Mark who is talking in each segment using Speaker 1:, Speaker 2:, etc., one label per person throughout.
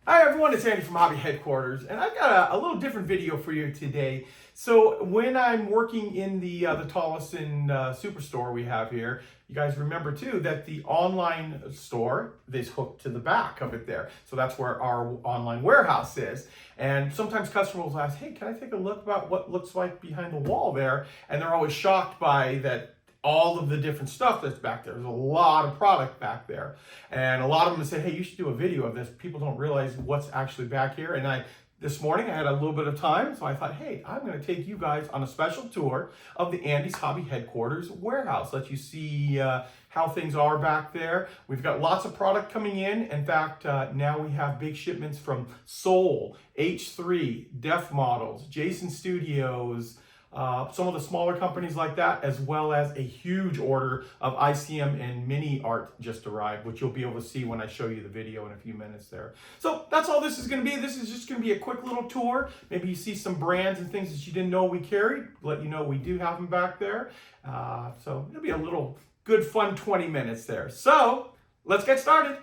Speaker 1: Hi everyone, it's Andy from Hobby Headquarters, and I've got a little different video for you today. So when I'm working in the TOLLESON superstore we have here, you guys remember too that the online store is hooked to the back of it there. So that's where our online warehouse is. And sometimes customers will ask, hey, can I take a look about what looks like behind the wall there? And they're always shocked by that all of the different stuff that's back there. There's a lot of product back there. And a lot of them say, hey, you should do a video of this. People don't realize what's actually back here. And this morning I had a little bit of time, so I thought, hey, I'm gonna take you guys on a special tour of the Andy's Hobby Headquarters warehouse. Let you see how things are back there. We've got lots of product coming in. In fact, now we have big shipments from Soul, H3, Def Models, Jason Studios, some of the smaller companies like that, as well as a huge order of ICM and mini art just arrived, which you'll be able to see when I show you the video in a few minutes there. So that's all this is going to be. This is just going to be a quick little tour. Maybe you see some brands and things that you didn't know we carried. Let you know we do have them back there. So it'll be a little good fun 20 minutes there. So let's get started.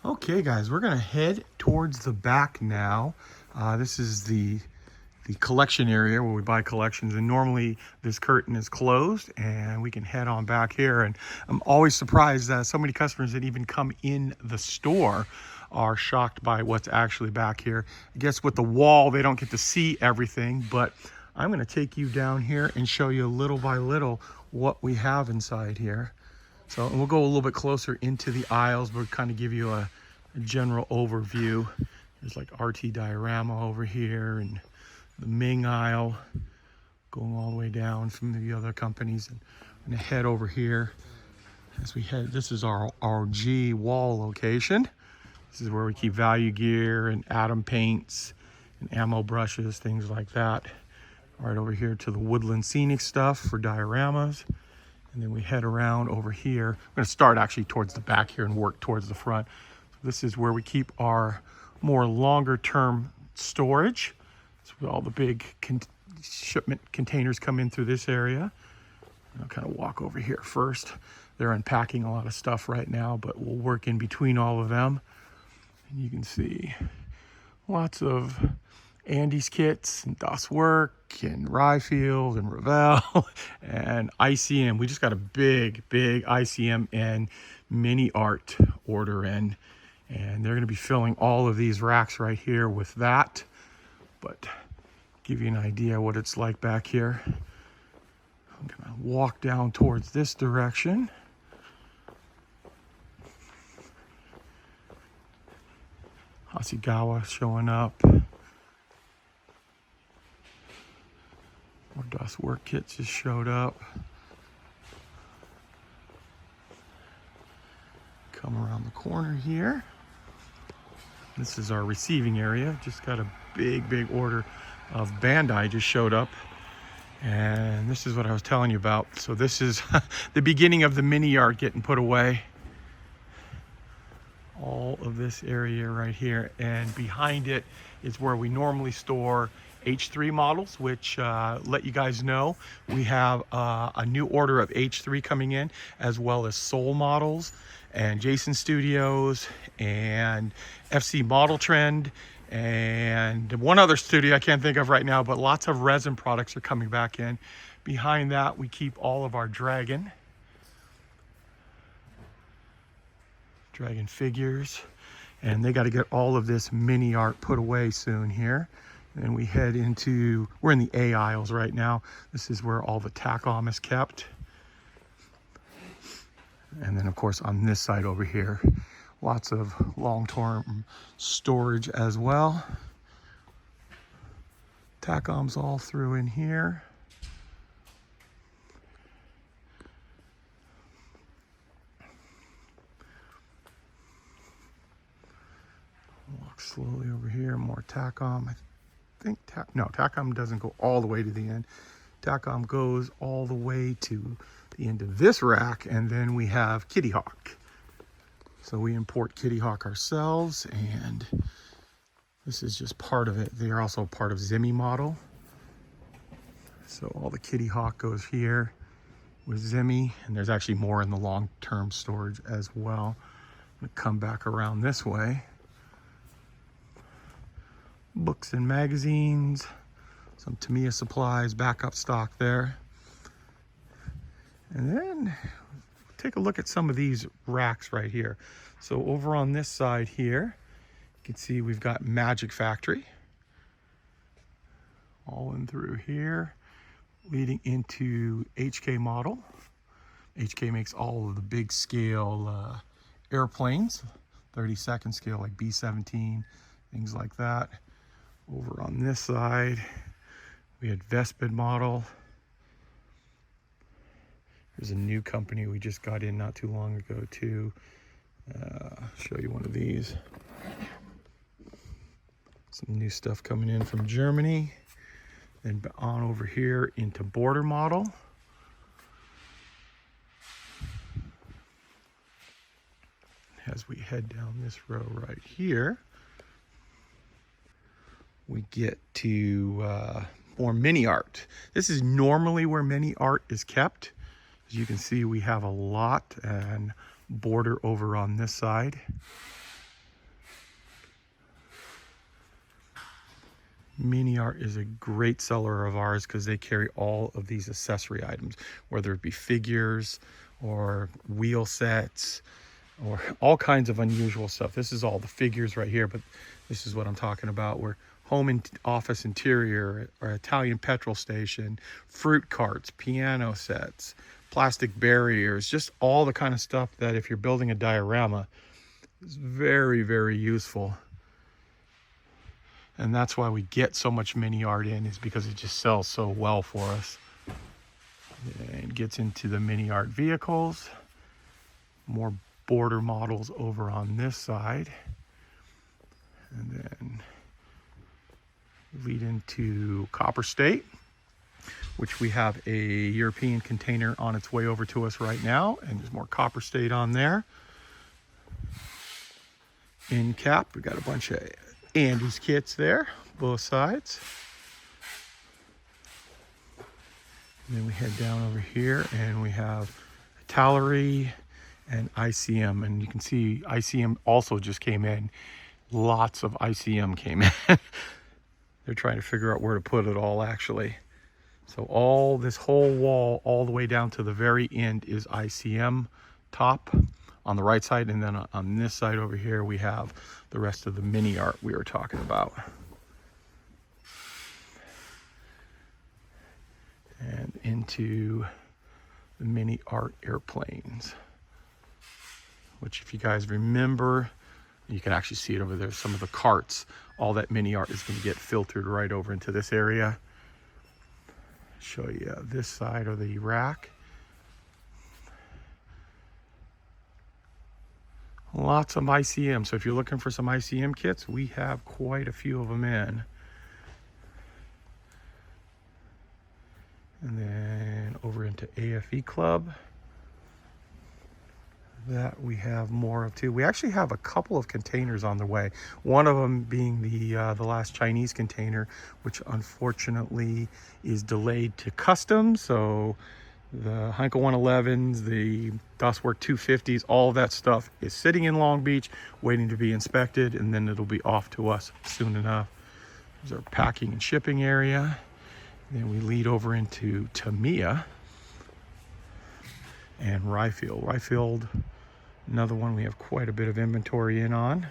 Speaker 1: Okay guys, we're gonna head towards the back now. This is the collection area where we buy collections, and normally this curtain is closed and we can head on back here. And I'm always surprised that so many customers that even come in the store are shocked by what's actually back here. I guess with the wall they don't get to see everything, but I'm gonna take you down here and show you little by little what we have inside here. So, and we'll go a little bit closer into the aisles, but kind of give you a general overview. There's like RT Diorama over here, and the Ming aisle going all the way down from the other companies. And I'm gonna head over here as we head. This is our G wall location. This is where we keep value gear and Atom paints and ammo brushes, things like that. Right over here to the Woodland Scenic stuff for dioramas. And then we head around over here. I'm going to start actually towards the back here and work towards the front. So this is where we keep our more longer term storage. So all the big shipment containers come in through this area. I'll kind of walk over here first. They're unpacking a lot of stuff right now, but we'll work in between all of them. And you can see lots of Andy's kits and Das Work and Ryefield and Revell and ICM. We just got a big ICM and mini art order in, and they're going to be filling all of these racks right here with that. But give you an idea what it's like back here. I'm going to walk down towards this direction. Hasegawa showing up. More Das Work kits just showed up. Come around the corner here. This is our receiving area. Just got a big order of Bandai just showed up. And this is what I was telling you about. So this is the beginning of the mini art getting put away. All of this area right here. And behind it is where we normally store H3 models, which let you guys know we have a new order of H3 coming in, as well as Soul models and Jason Studios and FC Model Trend and one other studio I can't think of right now, but lots of resin products are coming back in. Behind that we keep all of our Dragon figures, and they got to get all of this mini art put away soon here. And we head into, we're in the A aisles right now. This is where all the Tacom is kept. And then of course on this side over here, lots of long-term storage as well. Tacom's all through in here. Walk slowly over here, more Tacom. Tacom doesn't go all the way to the end. Tacom goes all the way to the end of this rack, and then we have Kitty Hawk. So we import Kitty Hawk ourselves, and this is just part of it. They are also part of Zimmy model. So all the Kitty Hawk goes here with Zimmy, and there's actually more in the long-term storage as well. I'm gonna come back around this way. Books and magazines, some Tamiya supplies, backup stock there. And then take a look at some of these racks right here. So over on this side here, you can see we've got Magic Factory all in through here, leading into HK model. HK makes all of the big scale airplanes, 32nd scale like B-17, things like that. Over on this side, we had Vespid model. There's a new company we just got in not too long ago too. Show you one of these. Some new stuff coming in from Germany. Then on over here into Border model. As we head down this row right here, we get to more mini art. This is normally where mini art is kept. As you can see, we have a lot, and Border over on this side. Mini art is a great seller of ours because they carry all of these accessory items, whether it be figures or wheel sets or all kinds of unusual stuff. This is all the figures right here, but this is what I'm talking about. Where home and office interior, or Italian petrol station, fruit carts, piano sets, plastic barriers, just all the kind of stuff that if you're building a diorama is very, very useful. And that's why we get so much mini art in, is because it just sells so well for us. And gets into the mini art vehicles, more Border models over on this side, and then lead into Copper State, which we have a European container on its way over to us right now, and there's more Copper State on there. In cap, we got a bunch of Andy's kits there, both sides. And then we head down over here and we have Tallery and ICM, and you can see ICM also just came in. Lots of ICM came in. They're trying to figure out where to put it all, actually. So all this whole wall, all the way down to the very end, is ICM top on the right side, and then on this side over here we have the rest of the mini art we were talking about. And into the mini art airplanes, which, if you guys remember, you can actually see it over there, some of the carts. All that mini art is going to get filtered right over into this area. Show you this side of the rack. Lots of ICM. So if you're looking for some ICM kits, we have quite a few of them in. And then over into AFE Club. That we have more of too. We actually have a couple of containers on the way. One of them being the last Chinese container, which unfortunately is delayed to customs. So the Heinkel 111s, the Doswork 250s, all of that stuff is sitting in Long Beach waiting to be inspected, and then it'll be off to us soon enough. There's our packing and shipping area. Then we lead over into Tamiya and Ryfield. Ryfield, another one we have quite a bit of inventory in on.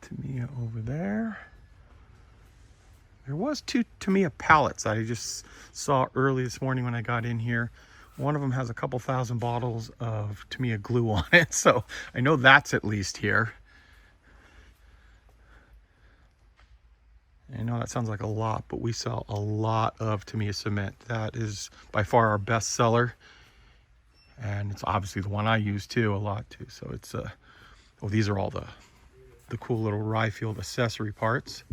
Speaker 1: Tamiya over there. There was two Tamiya pallets I just saw early this morning when I got in here. One of them has a couple thousand bottles of Tamiya glue on it, so I know that's at least here. I know that sounds like a lot, but we sell a lot of Tamiya cement. That is by far our best seller. And it's obviously the one I use too, a lot too. So it's, oh, these are all the cool little Ryefield accessory parts.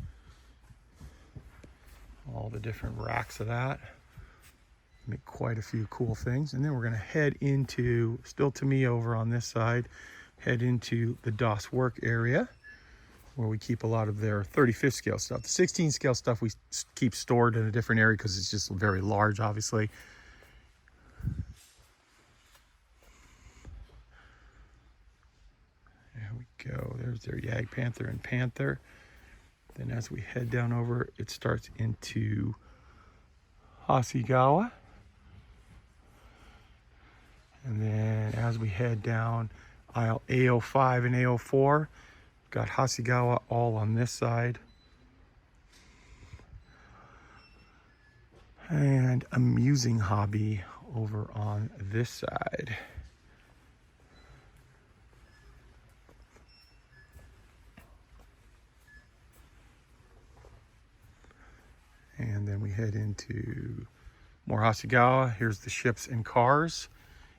Speaker 1: All the different racks of that. Make quite a few cool things. And then we're gonna head into, still Tamiya over on this side, head into the DOS work area, where we keep a lot of their 35th scale stuff. The 16 scale stuff we keep stored in a different area because it's just very large, obviously. There we go. There's their Yag Panther and Panther. Then as we head down over, it starts into Hasegawa. And then as we head down aisle A05 and A04, got Hasegawa all on this side. And Amusing Hobby over on this side. And then we head into more Hasegawa. Here's the ships and cars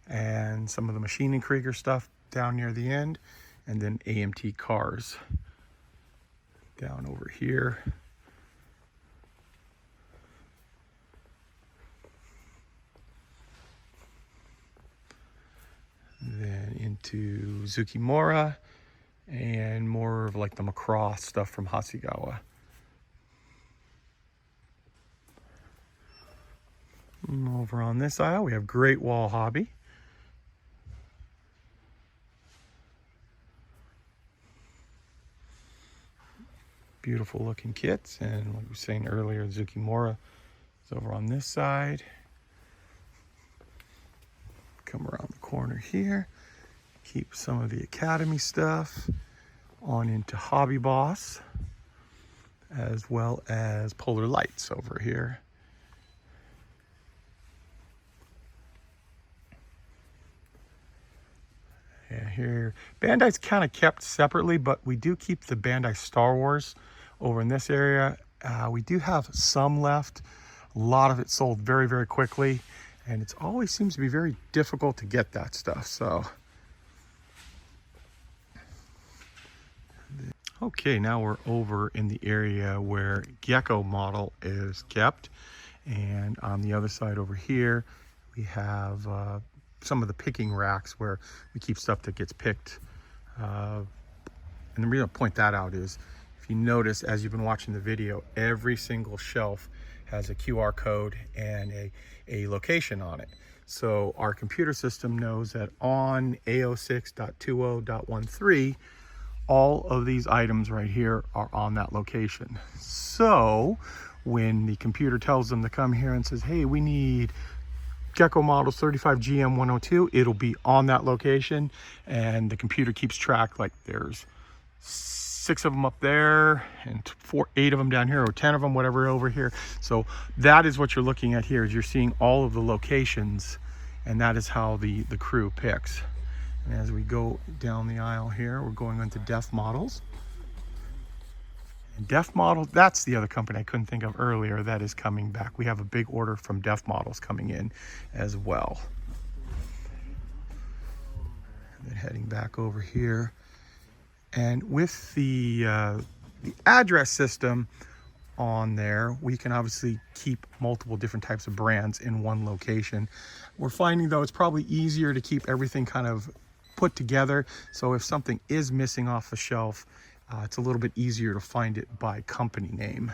Speaker 1: and some of the Machine and Krieger stuff down near the end. And then AMT cars down over here. Then into Tsukimura and more of like the Macross stuff from Hasegawa. And over on this aisle, we have Great Wall Hobby. Beautiful looking kits. And like we were saying earlier, Tsukimura is over on this side. Come around the corner here. Keep some of the Academy stuff on into Hobby Boss, as well as Polar Lights over here. Yeah, here, Bandai's kind of kept separately, but we do keep the Bandai Star Wars over in this area. We do have some left. A lot of it sold very, very quickly, and it always seems to be very difficult to get that stuff, so. Okay, now we're over in the area where Gecko model is kept, and on the other side over here, we have some of the picking racks where we keep stuff that gets picked. And the reason I point that out is, if you notice, as you've been watching the video, every single shelf has a QR code and a location on it. So our computer system knows that on A06.20.13, all of these items right here are on that location. So when the computer tells them to come here and says, hey, we need Gecko models 35GM 102, it'll be on that location, and the computer keeps track, like there's 6 of them up there and 8 of them down here, or 10 of them, whatever, over here. So that is what you're looking at here, is you're seeing all of the locations, and that is how the crew picks. And as we go down the aisle here, we're going into Def Models. And Def Models, that's the other company I couldn't think of earlier that is coming back. We have a big order from Def Models coming in as well. And then heading back over here. And with the address system on there, we can obviously keep multiple different types of brands in one location. We're finding, though, it's probably easier to keep everything kind of put together. So if something is missing off the shelf, it's a little bit easier to find it by company name.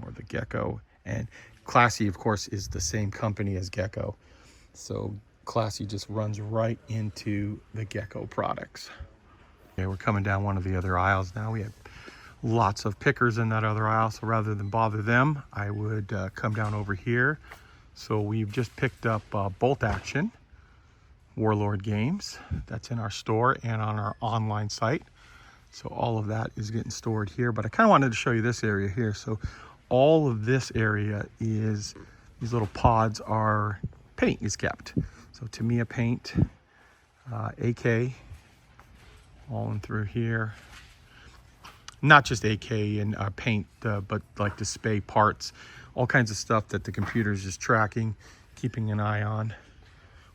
Speaker 1: Or the Gecko. And Classy, of course, is the same company as Gecko. So Classy just runs right into the Gecko products. Okay, we're coming down one of the other aisles now. We have lots of pickers in that other aisle, so rather than bother them, I would come down over here. So we've just picked up Bolt Action Warlord games. That's in our store and on our online site. So all of that is getting stored here, but I kind of wanted to show you this area here. So all of this area is, these little pods are, paint is kept. So Tamiya paint, AK, all in through here. not just AK and paint, but like display parts, all kinds of stuff that the computer is just tracking, keeping an eye on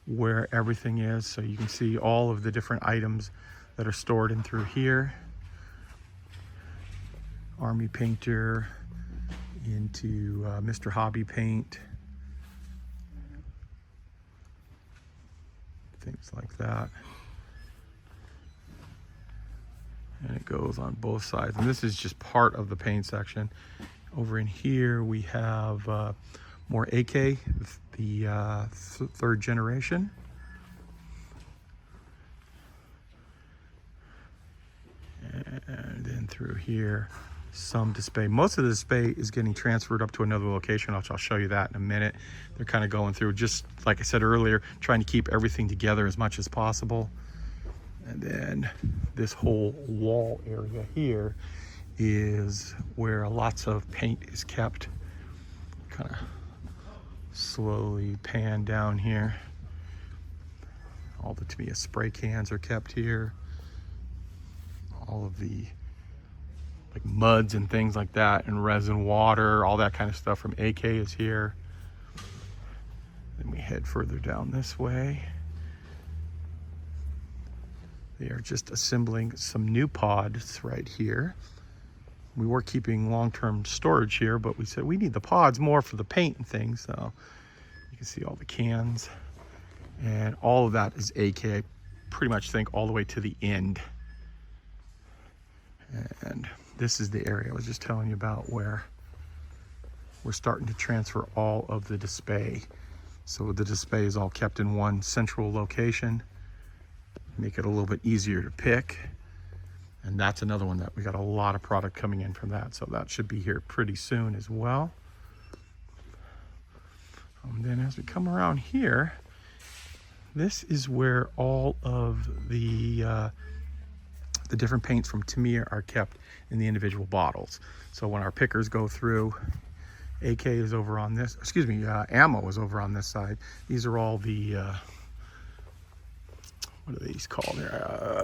Speaker 1: where everything is. So you can see all of the different items that are stored in through here. Army painter into Mr. Hobby paint, things like that. And it goes on both sides. And this is just part of the paint section. Over in here we have more AK, the third generation. And then through here, some display. Most of the display is getting transferred up to another location, which I'll show you that in a minute. They're kind of going through, just like I said earlier, trying to keep everything together as much as possible. And then this whole wall area here is where lots of paint is kept. Kind of slowly pan down here. All the Tamiya spray cans are kept here. All of the like muds and things like that, and resin, water, all that kind of stuff from AK is here. Then we head further down this way. They are just assembling some new pods right here. We were keeping long-term storage here, but we said we need the pods more for the paint and things. So you can see all the cans, and all of that is AK. Pretty much think all the way to the end. And this is the area I was just telling you about, where we're starting to transfer all of the display. So the display is all kept in one central location, make it a little bit easier to pick. And that's another one that we got a lot of product coming in from that. So that should be here pretty soon as well. And then as we come around here, this is where all of the different paints from Tamiya are kept in the individual bottles. So when our pickers go through, AK is over on this, excuse me, ammo is over on this side. These are all the, what are these called?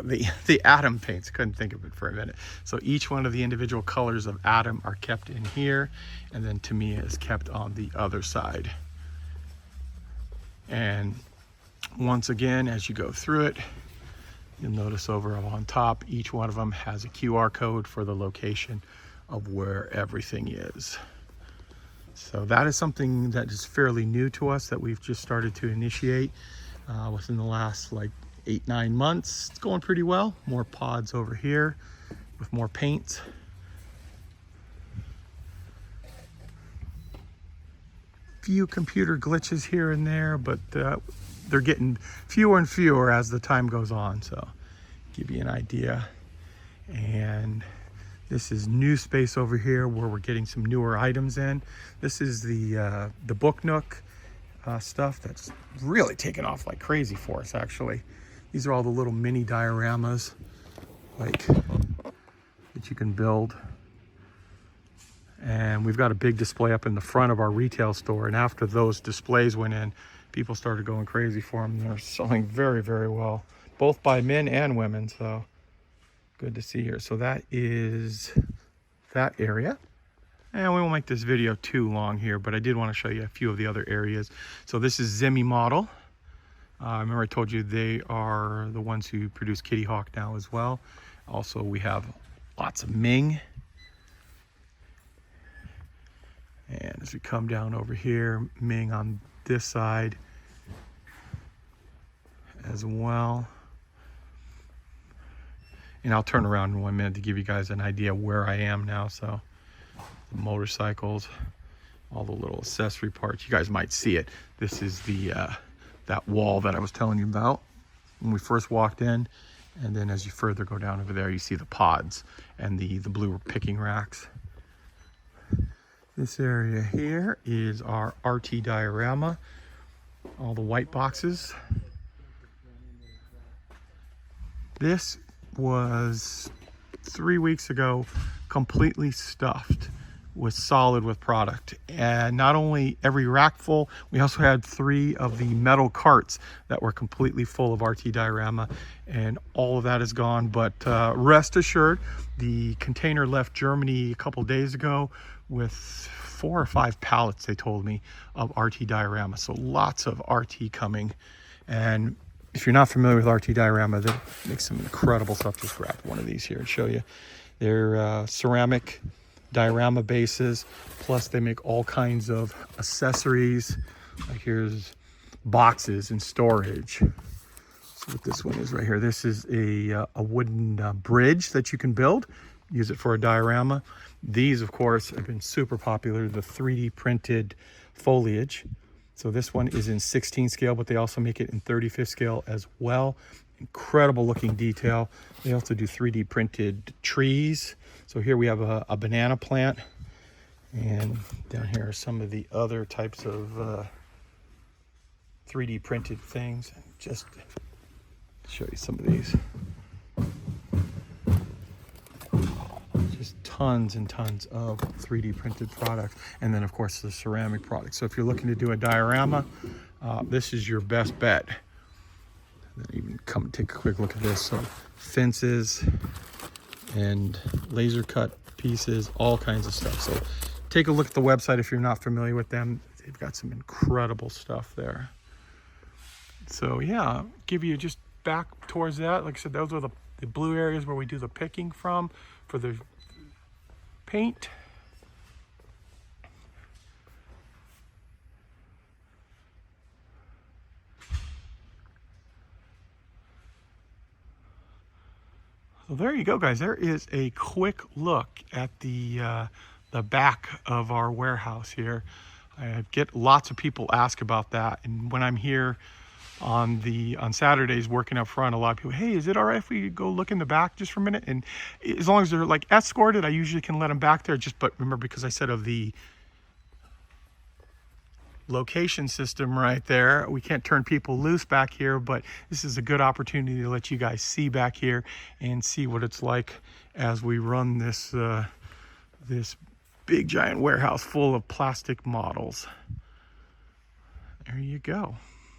Speaker 1: The Atom paints. Couldn't think of it for a minute. So each one of the individual colors of Atom are kept in here, and then Tamiya is kept on the other side. And once again, as you go through it, you'll notice over on top, each one of them has a QR code for the location of where everything is. So that is something that is fairly new to us, that we've just started to initiate within the last like 8-9 months. It's going pretty well. More pods over here with more paints. Few computer glitches here and there, but they're getting fewer and fewer as the time goes on. So give you an idea. And this is new space over here where we're getting some newer items in. This is the book nook stuff that's really taken off like crazy for us, actually. These are all the little mini dioramas like that you can build. And we've got a big display up in the front of our retail store. And after those displays went in, people started going crazy for them. They're selling very, very well, both by men and women. So good to see here. So that is that area. And we won't make this video too long here, but I did want to show you a few of the other areas. So this is Zimmy Model. Remember I told you they are the ones who produce Kitty Hawk now as well. Also, we have lots of Ming. And as we come down over here, Ming on this side as well. And I'll turn around in 1 minute to give you guys an idea where I am now. So the motorcycles, all the little accessory parts, you guys might see it. This is the that wall that I was telling you about when we first walked in. And then as you further go down over there, you see the pods and the blue picking racks. This area here is our RT diorama, all the white boxes. This was 3 weeks ago completely stuffed was solid with product. And not only every rack full, we also had 3 of the metal carts that were completely full of RT Diorama, and all of that is gone. But rest assured, the container left Germany a couple days ago with 4 or 5 pallets, they told me, of RT Diorama. So lots of RT coming. And if you're not familiar with RT Diorama, they make some incredible stuff. Just grab one of these here and show you. They're ceramic diorama bases, plus they make all kinds of accessories. Like here's boxes and storage. So what this one is right here, this is a wooden bridge that you can build, use it for a diorama. These, of course, have been super popular, the 3D printed foliage. So this one is in 16 scale, but they also make it in 35th scale as well. Incredible looking detail. They also do 3D printed trees. So here we have a banana plant, and down here are some of the other types of 3D printed things. Just show you some of these. Just tons and tons of 3D printed products, and then of course the ceramic products. So if you're looking to do a diorama, this is your best bet. Then even come and take a quick look at this. So fences and laser cut pieces, all kinds of stuff. So take a look at the website if you're not familiar with them. They've got some incredible stuff there. So yeah, give you just back towards that. Like I said, those are the blue areas where we do the picking from for the paint. So there you go, guys. There is a quick look at the back of our warehouse here. I get lots of people ask about that, and when I'm here on Saturdays working up front, a lot of people, hey, is it all right if we go look in the back just for a minute? And as long as they're like escorted, I usually can let them back there. But remember, because I said of the location system right there, we can't turn people loose back here, but this is a good opportunity to let you guys see back here and see what it's like as we run this this big giant warehouse full of plastic models. There you go.